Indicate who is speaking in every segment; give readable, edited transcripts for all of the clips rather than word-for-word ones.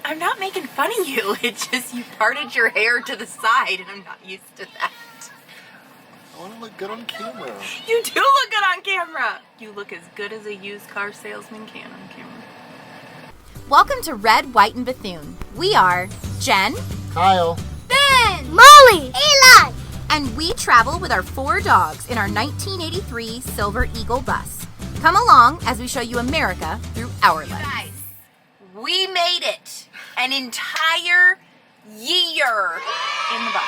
Speaker 1: I'm not making fun of you. It's just you parted your hair to the side and I'm not used to that.
Speaker 2: I want to look good on camera.
Speaker 1: You do look good on camera. You look as good as a used car salesman can on camera. Welcome to Red, White, and Bethune. We are Jen,
Speaker 2: Kyle,
Speaker 1: Ben,
Speaker 3: Molly, Eli,
Speaker 1: and we travel with our 4 dogs in our 1983 Silver Eagle bus. Come along as we show you America through our lens. Guys, we made it an entire year in the bus.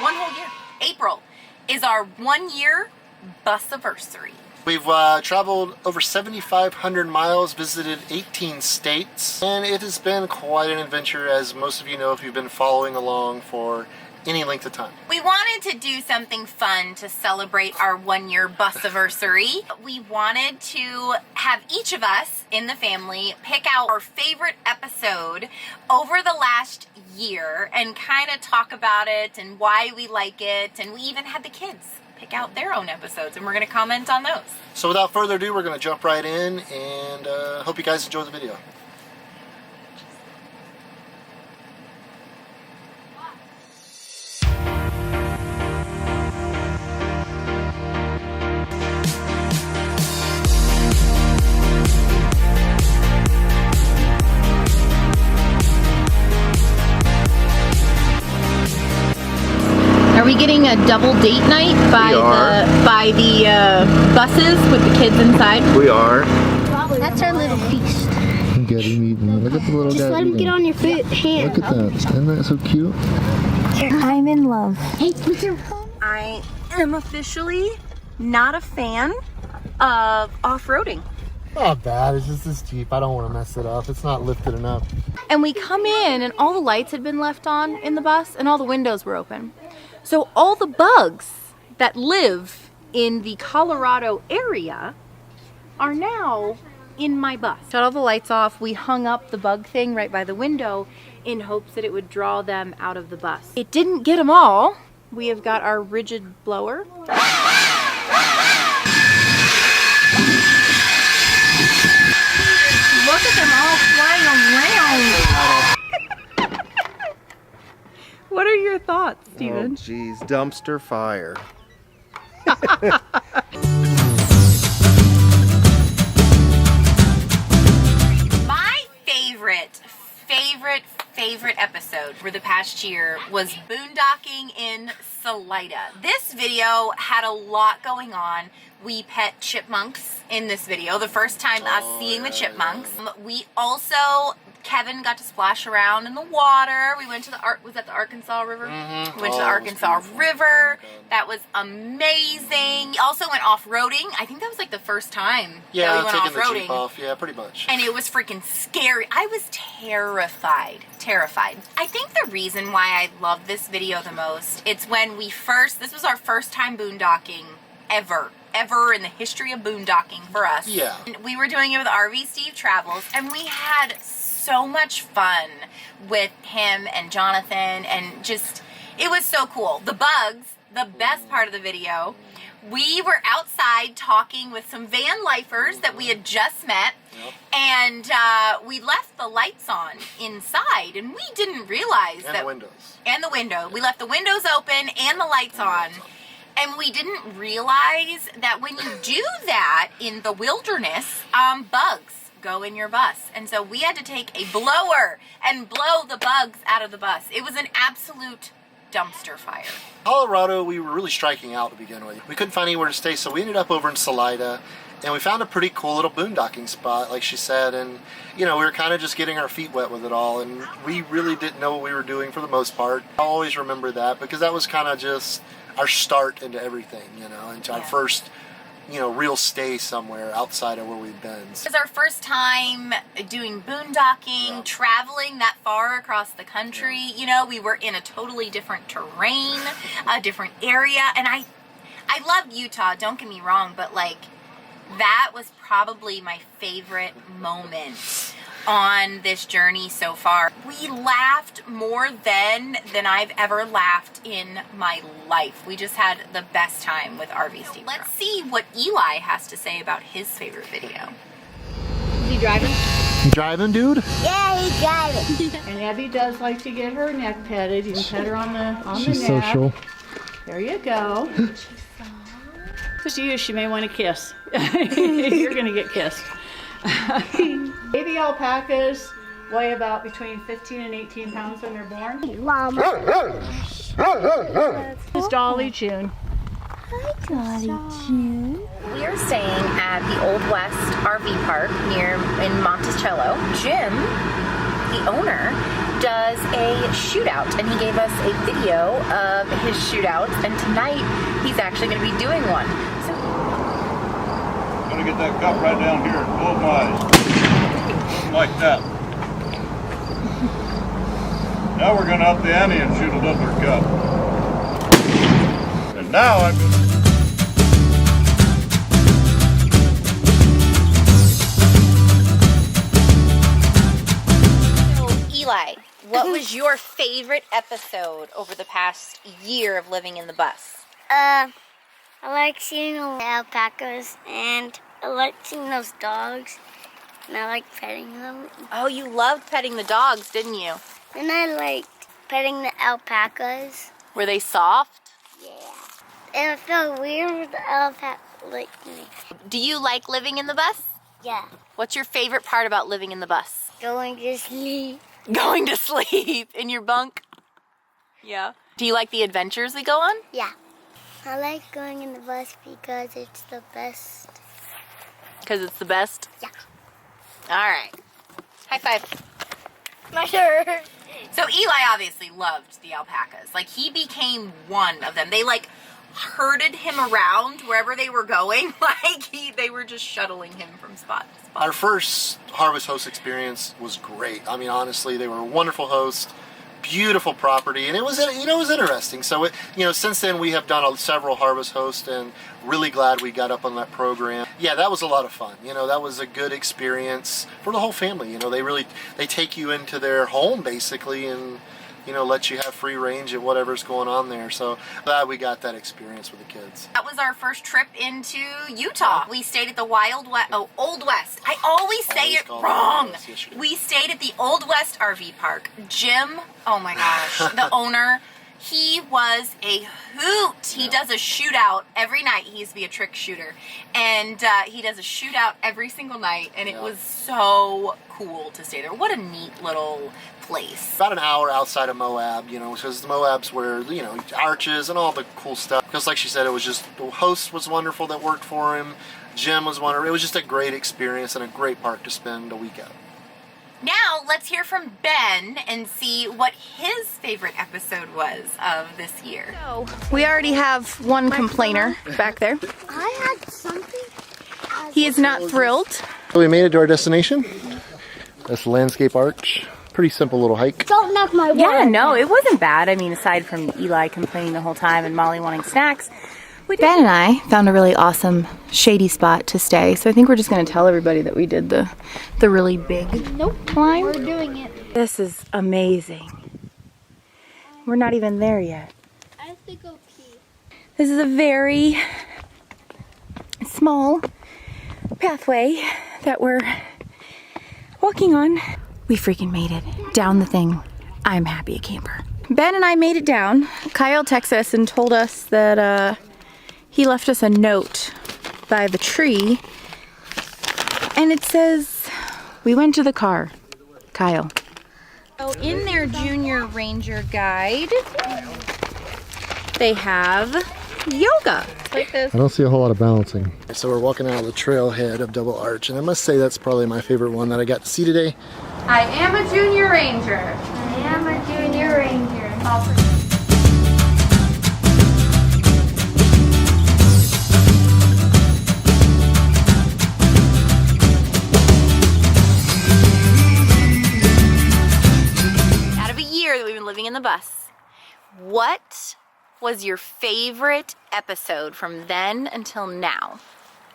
Speaker 1: 1 whole year. April is our 1-year bus-iversary.
Speaker 2: we've traveled over 7,500 miles, visited 18 states, and it has been quite an adventure, as most of you know if you've been following along for any length of time.
Speaker 1: We wanted to do something fun to celebrate our 1-year bus-iversary. We wanted to have each of us in the family pick out our favorite episode over the last year and kind of talk about it and why we like it, and we even had the kids pick out their own episodes and we're going to comment on those.
Speaker 2: So without further ado, we're going to jump right in and hope you guys enjoy the video.
Speaker 1: Are we getting a double date night by the buses with the kids inside?
Speaker 2: We are.
Speaker 3: That's our little feast.
Speaker 2: Get him eating. Look at the little guy.
Speaker 3: Just let him get on your foot, hand.
Speaker 2: Look at that. Isn't that so cute?
Speaker 1: I'm in love.
Speaker 3: Hey, put your phone.
Speaker 1: I am officially not a fan of off-roading.
Speaker 2: Not bad. It's just this Jeep. I don't want to mess it up. It's not lifted enough.
Speaker 1: And we come in and all the lights had been left on in the bus and all the windows were open. So all the bugs that live in the Colorado area are now in my bus. Shut all the lights off. We hung up the bug thing right by the window in hopes that it would draw them out of the bus. It didn't get them all. We have got our rigid blower. Look at them all flying around. What are your thoughts, Steven?
Speaker 4: Oh, geez, dumpster fire.
Speaker 1: My favorite episode for the past year was boondocking in Salida. This video had a lot going on. We pet chipmunks in this video. The first time us seeing the chipmunks. We also, Kevin got to splash around in the water. We went to was that the Arkansas River?
Speaker 2: Mm-hmm.
Speaker 1: We went to the Arkansas River. That was amazing. We also went off-roading. I think that was like the first time that we went
Speaker 2: taking the
Speaker 1: off-roading.
Speaker 2: Jeep off. Yeah, pretty much.
Speaker 1: And it was freaking scary. I was terrified. I think the reason why I love this video the most, it's when this was our first time boondocking ever in the history of boondocking for us.
Speaker 2: Yeah.
Speaker 1: And we were doing it with RV Steve Travels, and we had so much fun with him and Jonathan, and just, it was so cool. The bugs, the best part of the video, we were outside talking with some van lifers that we had just met, and we left the lights on inside, and we didn't realize
Speaker 2: And the windows.
Speaker 1: And the window. We left the windows open and the lights on. And we didn't realize that when you do that in the wilderness, bugs go in your bus. And so we had to take a blower and blow the bugs out of the bus. It was an absolute dumpster fire.
Speaker 2: Colorado, we were really striking out to begin with. We couldn't find anywhere to stay, so we ended up over in Salida, and we found a pretty cool little boondocking spot, like she said, and you know, we were kind of just getting our feet wet with it all, and we really didn't know what we were doing for the most part. I always remember that, because that was kind of just our start into everything, you know, into our first, you know, real stay somewhere outside of where we've been.
Speaker 1: It was our first time doing boondocking, traveling that far across the country. You know, we were in a totally different terrain, a different area, and I love Utah, don't get me wrong, but like, that was probably my favorite moment on this journey so far. We laughed more then than I've ever laughed in my life. We just had the best time with RV Steve. Let's see what Eli has to say about his favorite video.
Speaker 3: Is he driving?
Speaker 2: You driving, dude?
Speaker 3: Yeah, he's driving.
Speaker 5: And Abby does like to get her neck petted. You can pet her on the
Speaker 2: She's
Speaker 5: neck.
Speaker 2: social.
Speaker 5: There you go. Just you, she may want to kiss. You're gonna get kissed. Baby alpacas weigh about between 15 and 18 pounds when they're born.
Speaker 3: Llama.
Speaker 5: This is Dolly June.
Speaker 3: Hi, Dolly June.
Speaker 1: We are staying at the Old West RV Park in Monticello. Jim, the owner, does a shootout, and he gave us a video of his shootouts, and tonight he's actually going to be doing one. So
Speaker 6: I'm gonna get that cup right down here and close my eyes. Like that. Now we're gonna up the ante and shoot a doubler cup. And now I'm gonna...
Speaker 1: So, Eli, what was your favorite episode over the past year of living in the bus?
Speaker 3: I like seeing the alpacas, and I like seeing those dogs, and I like petting them.
Speaker 1: Oh, you loved petting the dogs, didn't you?
Speaker 3: And I liked petting the alpacas.
Speaker 1: Were they soft?
Speaker 3: Yeah. And it felt weird with the alpaca licked me.
Speaker 1: Do you like living in the bus?
Speaker 3: Yeah.
Speaker 1: What's your favorite part about living in the bus?
Speaker 3: Going to sleep.
Speaker 1: Going to sleep in your bunk? Yeah. Do you like the adventures we go on?
Speaker 3: Yeah. I like going in the bus because it's the best.
Speaker 1: Because it's the best?
Speaker 3: Yeah.
Speaker 1: All right. High five.
Speaker 3: My shirt.
Speaker 1: So Eli obviously loved the alpacas. Like, he became one of them. They like herded him around wherever they were going. Like, they were just shuttling him from spot to spot.
Speaker 2: Our first Harvest Host experience was great. I mean, honestly, they were a wonderful host. Beautiful property, and it was interesting. So since then we have done several Harvest Hosts, and really glad we got up on that program. Yeah, that was a lot of fun. That was a good experience for the whole family. They take you into their home basically, and let you have free range at whatever's going on there. So glad we got that experience with the kids.
Speaker 1: That was our first trip into Utah. We stayed at the Old West. I always say it wrong.
Speaker 2: Yes,
Speaker 1: We stayed at the Old West RV Park. Jim, oh my gosh, the owner, he was a hoot. He does a shootout every night. He used to be a trick shooter. And he does a shootout every single night. And it was so cool to stay there. What a neat little place.
Speaker 2: About an hour outside of Moab, because the Moab's where, arches and all the cool stuff. Because like she said, it was just, the host was wonderful that worked for him. Jim was wonderful. It was just a great experience and a great park to spend a week at.
Speaker 1: Now, let's hear from Ben and see what his favorite episode was of this year. So, we already have one complainer back there.
Speaker 3: I had something.
Speaker 1: He is not thrilled.
Speaker 2: So we made it to our destination. That's the landscape arch. Pretty simple little hike.
Speaker 3: Don't knock my water.
Speaker 1: Yeah, no, it wasn't bad. I mean, aside from Eli complaining the whole time and Molly wanting snacks. Ben and I found a really awesome shady spot to stay, so I think we're just going to tell everybody that we did the really big climb.
Speaker 3: We're doing it.
Speaker 1: This is amazing. We're not even there yet.
Speaker 3: I have to go pee.
Speaker 1: This is a very small pathway that we're walking on. We freaking made it down the thing. I'm happy a camper. Ben and I made it down. Kyle texted us and told us that he left us a note by the tree, and it says, we went to the car, Kyle. So in their Junior Ranger guide, they have yoga. Like this.
Speaker 2: I don't see a whole lot of balancing. So we're walking out of the trailhead of Double Arch, and I must say that's probably my favorite one that I got to see today.
Speaker 1: I am a Junior Ranger.
Speaker 3: I am a Junior Ranger.
Speaker 1: Out of a year that we've been living in the bus, what was your favorite episode from then until now?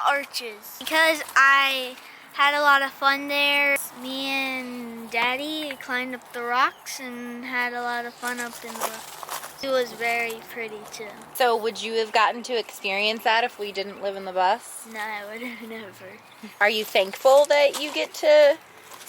Speaker 3: Arches. Because I had a lot of fun there. Me and Daddy climbed up the rocks and had a lot of fun up in the rocks. It was very pretty too.
Speaker 1: So would you have gotten to experience that if we didn't live in the bus?
Speaker 3: No, I would have never.
Speaker 1: Are you thankful that you get to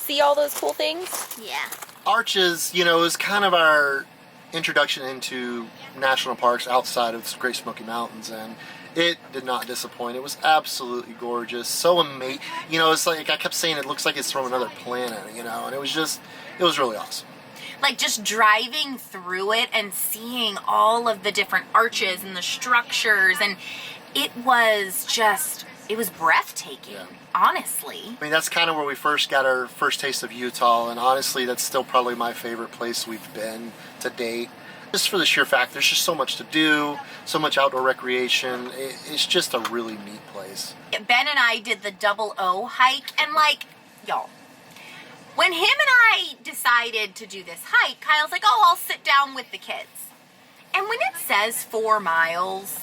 Speaker 1: see all those cool things?
Speaker 3: Yeah.
Speaker 2: Arches, you know, is kind of our introduction into national parks outside of the Great Smoky Mountains, and it did not disappoint. It was absolutely gorgeous, so amazing. You know, it's like I kept saying, it looks like it's from another planet, you know, and it was really awesome.
Speaker 1: Like just driving through it and seeing all of the different arches and the structures, and it was breathtaking, honestly.
Speaker 2: I mean, that's kind of where we first got our first taste of Utah, and honestly, that's still probably my favorite place we've been to date. Just for the sheer fact, there's just so much to do, so much outdoor recreation. It's just a really neat place.
Speaker 1: Ben and I did the 00 hike, and like, y'all, when him and I decided to do this hike, Kyle's like, oh, I'll sit down with the kids. And when it says 4 miles,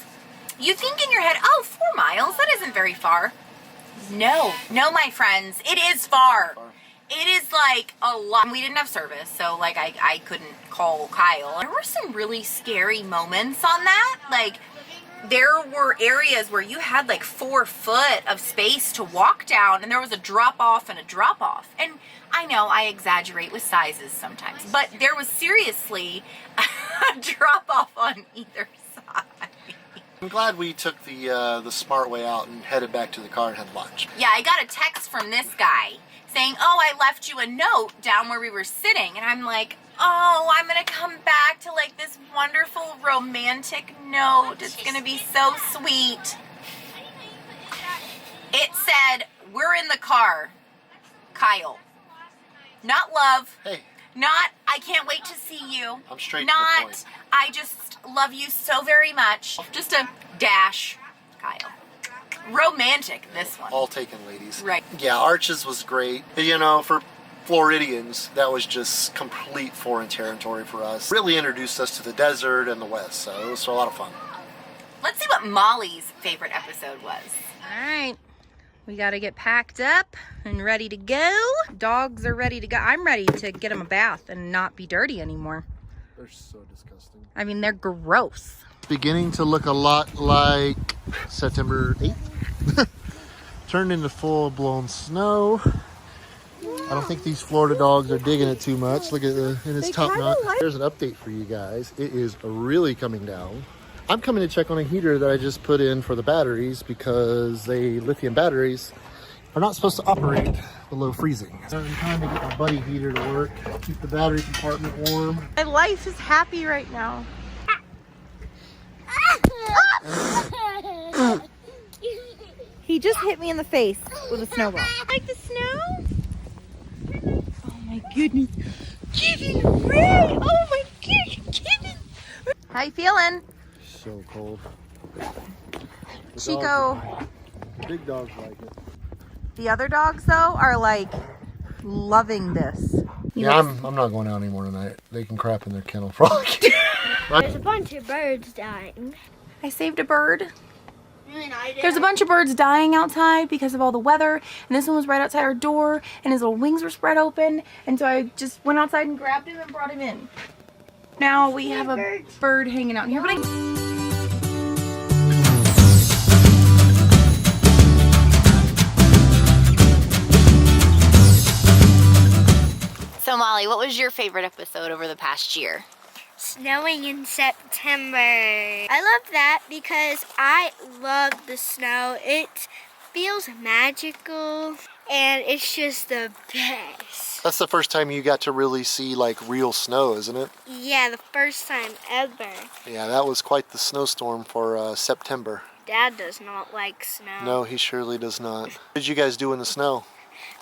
Speaker 1: you think in your head, oh, 4 miles, that isn't very far. No, my friends, it is far. It is like a lot. We didn't have service, so like I couldn't call Kyle. There were some really scary moments on that. Like, there were areas where you had like 4 foot of space to walk down, and there was a drop off and a drop off. And I know I exaggerate with sizes sometimes, but there was seriously a drop off on either side.
Speaker 2: I'm glad we took the smart way out and headed back to the car and had lunch.
Speaker 1: Yeah, I got a text from this guy saying, oh, I left you a note down where we were sitting. And I'm like, oh, I'm going to come back to like this wonderful romantic note. It's going to be so sweet. It said, we're in the car, Kyle. Not love.
Speaker 2: Hey.
Speaker 1: Not, I can't wait to see you.
Speaker 2: I'm straight to
Speaker 1: Not,
Speaker 2: the point.
Speaker 1: I just love you so very much. Just a dash, Kyle. Romantic, this one.
Speaker 2: All taken, ladies.
Speaker 1: Right.
Speaker 2: Yeah, Arches was great. You know, for Floridians, that was just complete foreign territory for us. Really introduced us to the desert and the West, so it was a lot of fun.
Speaker 1: Let's see what Molly's favorite episode was.
Speaker 7: All right, we got to get packed up and ready to go. Dogs are ready to go. I'm ready to get them a bath and not be dirty anymore.
Speaker 2: They're so disgusting.
Speaker 7: I mean, they're gross.
Speaker 2: Beginning to look a lot like September 8th. Turned into full-blown snow. I don't think these Florida dogs are digging it too much. Look at in its top knot. There's an update for you guys. It is really coming down. I'm coming to check on a heater that I just put in for the batteries because the lithium batteries are not supposed to operate below freezing. So I'm trying to get my buddy heater to work, keep the battery compartment warm.
Speaker 7: My life is happy right now. He just hit me in the face with a snowball. Like the snow? Oh my goodness. Kevin, Ray! Oh my goodness, Kevin! How you feeling?
Speaker 2: So cold. The
Speaker 7: Chico.
Speaker 2: big dogs like it.
Speaker 7: The other dogs, though, are like loving this.
Speaker 2: Yeah, I'm not going out anymore tonight. They can crap in their kennel for all I care.
Speaker 3: There's a bunch of birds dying.
Speaker 1: I saved a bird. There's a bunch of birds dying outside because of all the weather, and this one was right outside our door, and his little wings were spread open, and so I just went outside and grabbed him and brought him in. Now we have a bird hanging out here, but So Molly, what was your favorite episode over the past year?
Speaker 3: Snowing in September. I love that because I love the snow. It feels magical and it's just the best.
Speaker 2: That's the first time you got to really see like real snow, isn't it?
Speaker 3: Yeah, the first time ever.
Speaker 2: Yeah, that was quite the snowstorm for September.
Speaker 3: Dad does not like snow.
Speaker 2: No, he surely does not. What did you guys do in the snow?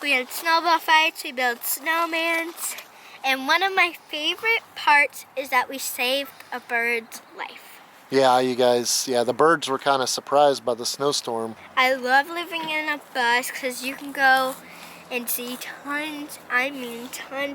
Speaker 3: We had snowball fights, we built snowmans, and one of my favorite parts is that we saved a bird's life.
Speaker 2: Yeah, you guys, the birds were kind of surprised by the snowstorm.
Speaker 3: I love living in a bus because you can go and see tons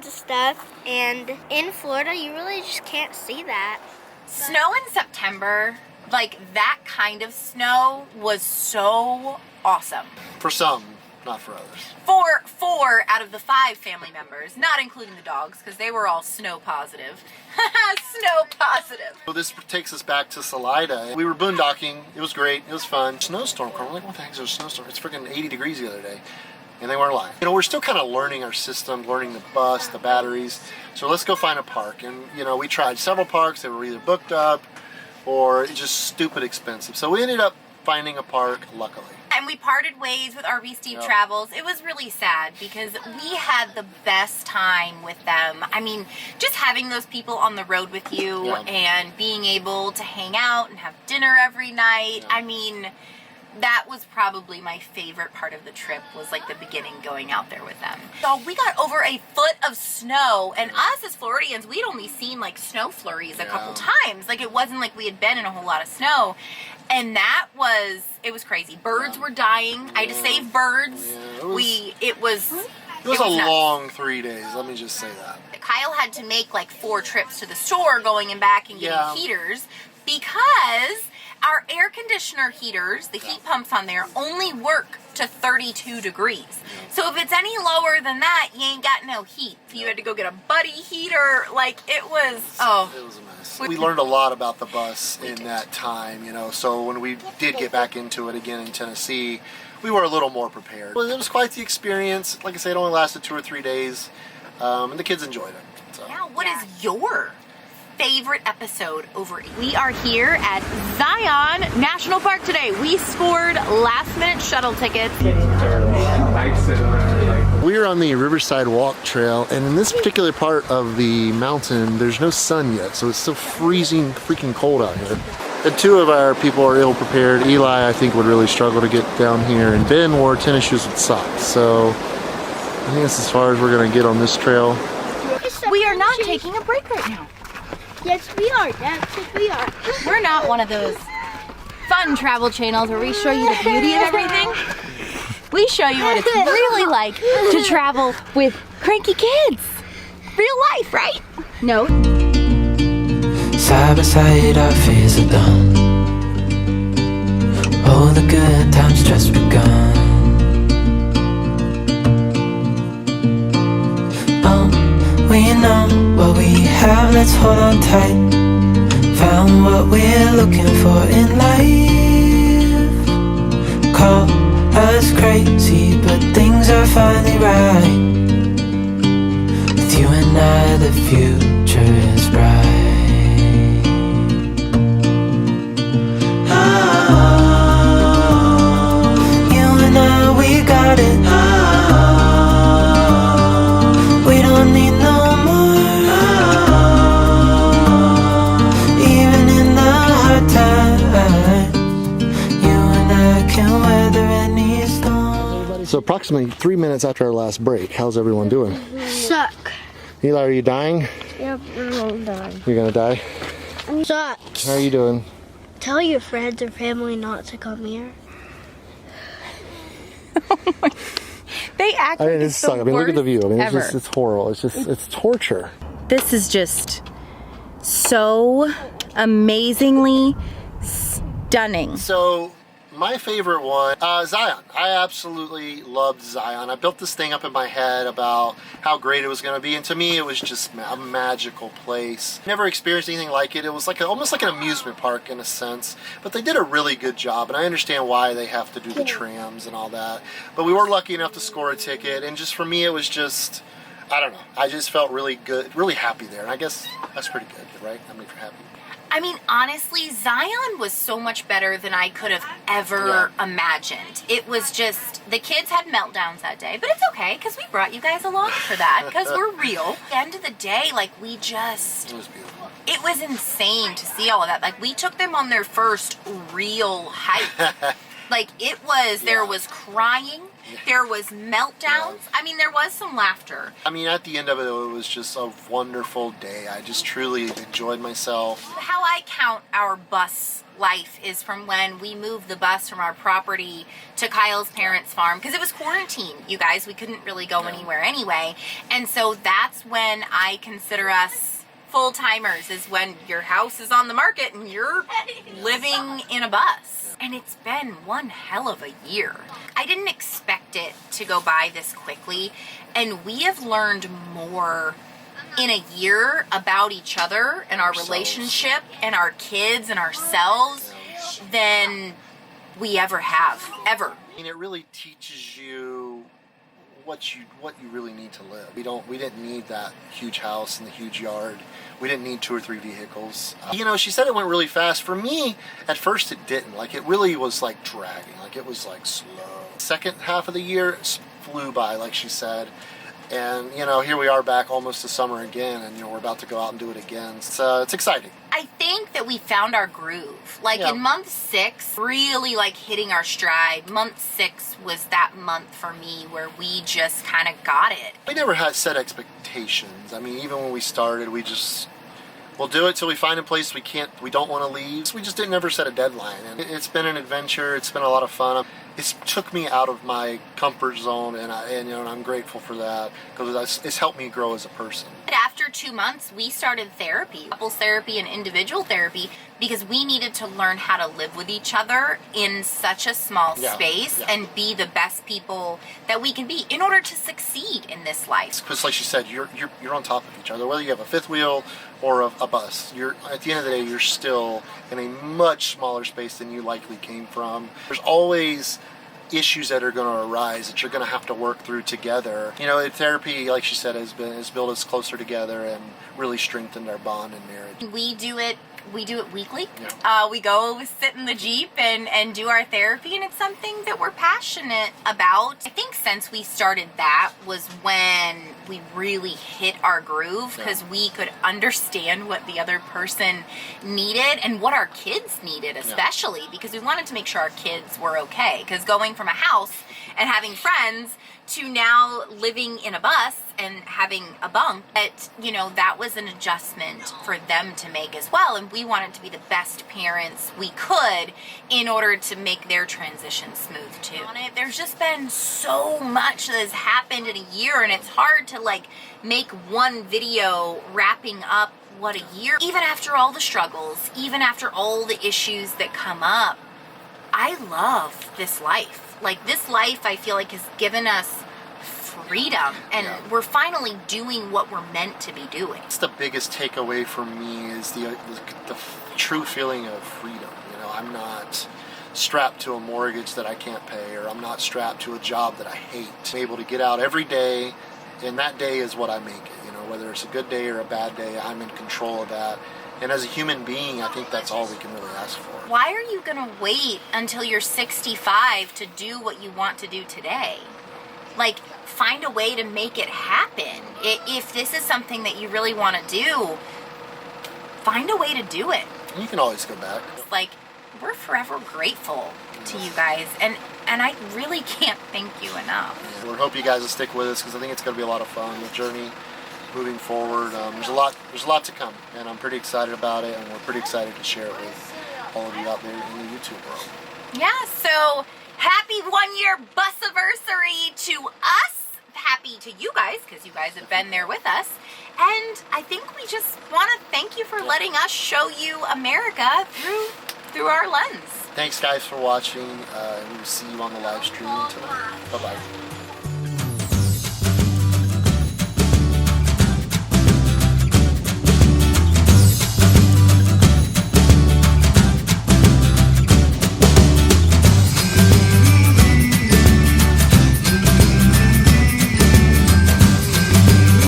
Speaker 3: of stuff, and in Florida you really just can't see that.
Speaker 1: Snow in September, like that kind of snow, was so awesome.
Speaker 2: For some, not for others.
Speaker 1: For 4 out of the 5 family members, not including the dogs, because they were all snow positive. Snow positive.
Speaker 2: So this takes us back to Salida. We were boondocking. It was great. It was fun. Snowstorm. We're like, what the heck is a snowstorm? It's freaking 80 degrees the other day. And they weren't lying. You know, we're still kind of learning our system, learning the bus, the batteries. So let's go find a park. And, you know, we tried several parks. They were either booked up or just stupid expensive. So we ended up finding a park, luckily.
Speaker 1: And we parted ways with RV Steve
Speaker 2: Yep.
Speaker 1: Travels. It was really sad because we had the best time with them. I mean, just having those people on the road with you
Speaker 2: Yeah.
Speaker 1: and being able to hang out and have dinner every night.
Speaker 2: Yeah.
Speaker 1: I mean, that was probably my favorite part of the trip, was like the beginning, going out there with them. So we got over a foot of snow, and us as Floridians, we'd only seen like snow flurries a couple times. Like, it wasn't like we had been in a whole lot of snow. And that was, it was crazy. Birds were dying. I had to save birds.
Speaker 2: Yeah,
Speaker 1: It was
Speaker 2: It was a
Speaker 1: nuts.
Speaker 2: long 3 days, let me just say that.
Speaker 1: Kyle had to make like 4 trips to the store going and back and getting
Speaker 2: Yeah.
Speaker 1: heaters, because our air conditioner heaters, the heat pumps on there, only work to 32 degrees. So if it's any lower than that, you ain't got no heat. So you had to go get a buddy heater. Like, it was,
Speaker 2: It was a mess. We learned a lot about the bus in that time, you know, so when we did get back into it again in Tennessee, we were a little more prepared. Well, it was quite the experience. Like I said, it only lasted 2 or 3 days, and the kids enjoyed it. So.
Speaker 1: Now, what is your favorite episode over? We are here at Zion National Park today. We scored last-minute shuttle tickets.
Speaker 2: We are on the Riverside Walk Trail, and in this particular part of the mountain, there's no sun yet, so it's still freezing, freaking cold out here. And 2 of our people are ill-prepared. Eli, I think, would really struggle to get down here, and Ben wore tennis shoes with socks. So I think that's as far as we're going to get on this trail.
Speaker 1: We are not taking a break right now.
Speaker 3: Yes, we are. Yes, we are.
Speaker 1: We're not one of those fun travel channels where we show you the beauty of everything. We show you what it's really like to travel with cranky kids. Real life, right? No.
Speaker 8: Side by side, our fears are done. All the good times just begun. We know what we have, let's hold on tight. Found what we're looking for in life. Call us crazy, but things are finally right. With you and I, the future is bright. Oh, you and I, we got it. Oh, we don't need no more. Oh, even in the hard times, you and I can weather any storm.
Speaker 2: So approximately 3 minutes after our last break, how's everyone doing?
Speaker 3: Suck.
Speaker 2: Eli, are you dying?
Speaker 3: Yep, I'm done.
Speaker 2: You're gonna die?
Speaker 3: Sucks.
Speaker 2: How are you doing?
Speaker 3: Tell your friends or family not to come here.
Speaker 7: They act
Speaker 2: I mean,
Speaker 7: like
Speaker 2: it's
Speaker 7: it's the
Speaker 2: suck. I mean, look at the view. I mean,
Speaker 7: ever.
Speaker 2: it's horrible. It's torture.
Speaker 7: This is just so amazingly stunning.
Speaker 2: So, my favorite one, Zion. I absolutely loved Zion. I built this thing up in my head about how great it was going to be, and to me, it was just a magical place. Never experienced anything like it. It was like almost like an amusement park in a sense, but they did a really good job, and I understand why they have to do the trams and all that. But we were lucky enough to score a ticket, and just for me, it was just, I don't know. I just felt really good, really happy there, and I guess that's pretty good, right? I mean, if you're happy.
Speaker 1: I mean, honestly, Zion was so much better than I could have ever imagined. It was just, the kids had meltdowns that day, but it's okay, because we brought you guys along for that, because we're real. At the end of the day, like, we just,
Speaker 2: It was beautiful.
Speaker 1: it was insane to see all of that. Like, we took them on their first real hike. Like, it was, there was crying, there was meltdowns. I mean, there was some laughter.
Speaker 2: I mean, at the end of it, it was just a wonderful day. I just truly enjoyed myself.
Speaker 1: How I count our bus life is from when we moved the bus from our property to Kyle's parents' farm, because it was quarantine, you guys. We couldn't really go anywhere anyway. And so that's when I consider us full-timers, is when your house is on the market and you're living in a bus. And it's been one hell of a year. I didn't expect it to go by this quickly, and we have learned more in a year about each other and our relationship and our kids and ourselves than we ever have, ever.
Speaker 2: I mean, it really teaches you what you really need to live. We didn't need that huge house and the huge yard. We didn't need 2 or 3 vehicles. You know, she said it went really fast. For me, at first it didn't. Like, it really was like dragging. Like, it was like slow. Second half of the year flew by, like she said. And, you know, here we are back almost to summer again, and, you know, we're about to go out and do it again. It's exciting.
Speaker 1: I think that we found our groove. Like,
Speaker 2: Yeah.
Speaker 1: in month 6, really, like, hitting our stride. Month 6 was that month for me where we just kind of got it.
Speaker 2: We never had set expectations. I mean, even when we started, we'll do it till we find a place we don't want to leave. We just didn't ever set a deadline. And it's been an adventure. It's been a lot of fun. It's took me out of my comfort zone, and I'm grateful for that, because it's helped me grow as a person.
Speaker 1: After 2 months, we started therapy, couples therapy and individual therapy, because we needed to learn how to live with each other in such a small space and be the best people that we can be in order to succeed in this life.
Speaker 2: Because, like she said, you're on top of each other. Whether you have a fifth wheel or a bus, at the end of the day, you're still in a much smaller space than you likely came from. There's always issues that are going to arise that you're going to have to work through together. You know, therapy, like she said, has built us closer together and really strengthened our bond and marriage.
Speaker 1: We do it weekly.
Speaker 2: Yeah.
Speaker 1: We go sit in the Jeep and do our therapy, and it's something that we're passionate about. I think since we started that was when we really hit our groove, because we could understand what the other person needed and what our kids needed, especially because we wanted to make sure our kids were okay. Because going from a house and having friends to now living in a bus and having a bunk, that was an adjustment for them to make as well. And we wanted to be the best parents we could in order to make their transition smooth too. There's just been so much that has happened in a year, and it's hard to make one video wrapping up what a year. Even after all the struggles, even after all the issues that come up, I love this life. Like, this life, I feel like, has given us freedom, and we're finally doing what we're meant to be doing.
Speaker 2: It's the biggest takeaway for me is the true feeling of freedom. You know, I'm not strapped to a mortgage that I can't pay, or I'm not strapped to a job that I hate. I'm able to get out every day, and that day is what I make it. You know, whether it's a good day or a bad day, I'm in control of that. And as a human being, I think that's all we can really ask for.
Speaker 1: Why are you going to wait until you're 65 to do what you want to do today? Like, find a way to make it happen. If this is something that you really want to do, find a way to do it.
Speaker 2: And you can always go back.
Speaker 1: Like, we're forever grateful to you guys, and I really can't thank you enough.
Speaker 2: We hope you guys will stick with us, because I think it's going to be a lot of fun. The journey moving forward, there's a lot to come, and I'm pretty excited about it, and we're pretty excited to share it with all of you out there in the YouTube world.
Speaker 1: Yeah, so happy 1-year bus-iversary to us. Happy to you guys, because you guys have been there with us. And I think we just want to thank you for letting us show you America through our lens.
Speaker 2: Thanks, guys, for watching, and we'll see you on the live stream tonight. Bye-bye.